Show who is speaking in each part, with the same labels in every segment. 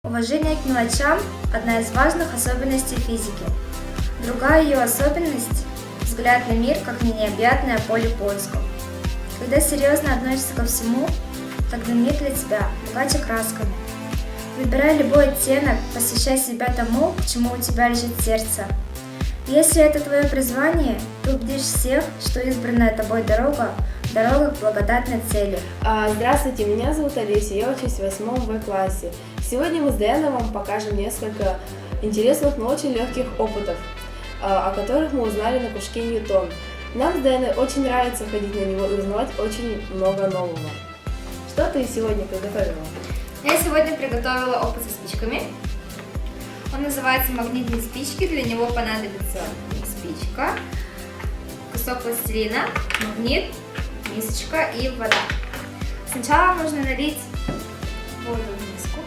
Speaker 1: Уважение к мелочам – одна из важных особенностей физики. Другая ее особенность – взгляд на мир как на необъятное поле поисков. Когда серьезно относишься ко всему, тогда мир для тебя богаче красками. Выбирай любой оттенок, посвящай себя тому, к чему у тебя лежит сердце. Если это твое призвание, ты убедишь всех, что избранная тобой дорога – дорога к благодатной цели.
Speaker 2: Здравствуйте, меня зовут Олеся, я учусь в 8 В-классе. Сегодня мы с Дэном вам покажем несколько интересных, но очень легких опытов, о которых мы узнали на кружке Ньютон. Нам с Дэном очень нравится ходить на него и узнавать очень много нового. Что ты сегодня приготовила?
Speaker 1: Я сегодня приготовила опыт со спичками. Он называется магнитные спички. Для него понадобится спичка, кусок пластилина, магнит, мисочка и вода. Сначала нужно налить воду в миску,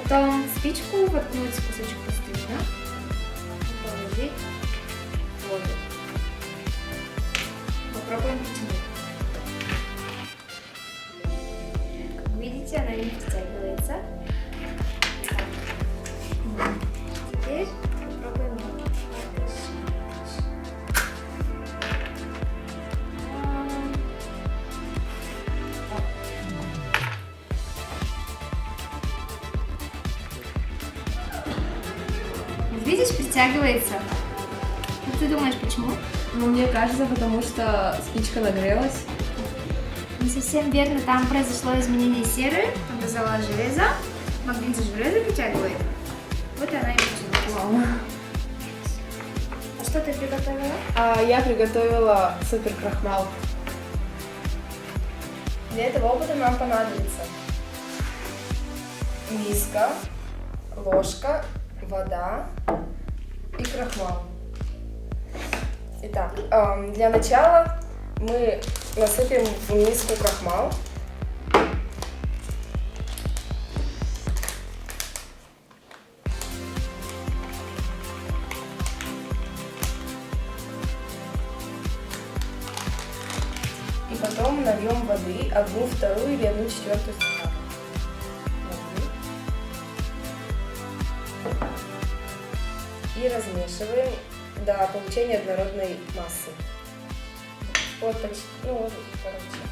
Speaker 1: потом спичку воткнуть в кусочек пластилина, положить воду. Попробуем потянуть. Как видите, она не втягивается. Теперь попробуем видишь, притягивается. Как ты думаешь, почему?
Speaker 2: Ну, мне кажется, потому что спичка нагрелась.
Speaker 1: Не совсем верно, там произошло изменение серы, образовала железо. Магнит же железо притягивает. Вот и она и потянулась. А что ты приготовила?
Speaker 2: Я приготовила супер крахмал. Для этого опыта нам понадобится миска, ложка, вода и крахмал. Итак, для начала мы насыпем в миску крахмал. И потом нальем воды, 1/2 или 1/4 стакана. И размешиваем до получения однородной массы. Вот почти, вот, короче.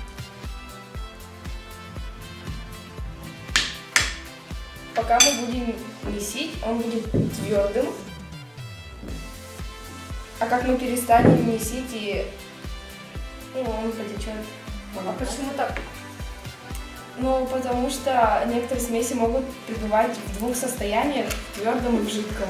Speaker 2: Пока мы будем месить, он будет твердым. А как мы перестанем месить, и он потечет.
Speaker 1: А почему так?
Speaker 2: Ну, потому что некоторые смеси могут пребывать в двух состояниях, в твердом и в жидком.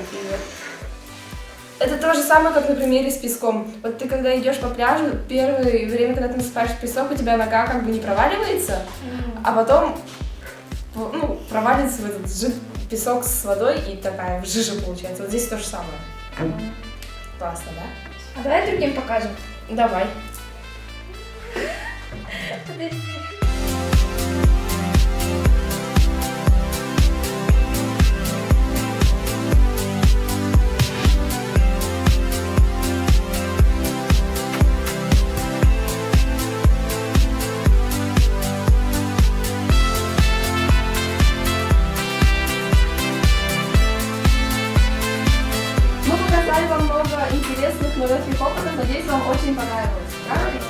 Speaker 2: Это то же самое, как на примере с песком. Вот ты когда идешь по пляжу, первое время, когда ты насыпаешь песок, у тебя нога как бы не проваливается, а потом проваливается в этот песок с водой и такая жижа получается. Вот здесь то же самое. Классно, да?
Speaker 1: А давай другим покажем.
Speaker 2: Давай.
Speaker 1: Подожди.
Speaker 2: Мы показали вам много интересных, но легких опытов. Надеюсь, вам очень понравилось. Правильно?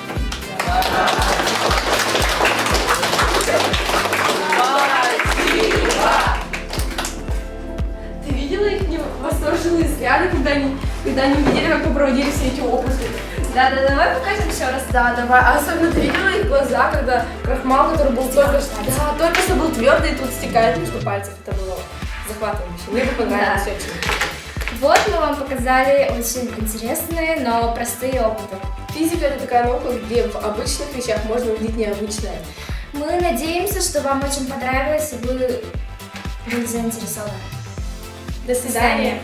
Speaker 2: Ты видела их восторженные взгляды, когда они увидели, как мы проводили все эти опыты?
Speaker 1: Да, давай покажем еще раз.
Speaker 2: Да, давай. А особенно ты видела их глаза, когда крахмал, который был только что был твердый, и тут стекает между пальцев. Это было захватывающе. Мне бы понравилось очень.
Speaker 1: Вот мы вам показали очень интересные, но простые опыты.
Speaker 2: Физика — это такая наука, где в обычных вещах можно увидеть необычное.
Speaker 1: Мы надеемся, что вам очень понравилось и вы были заинтересованы.
Speaker 2: До свидания.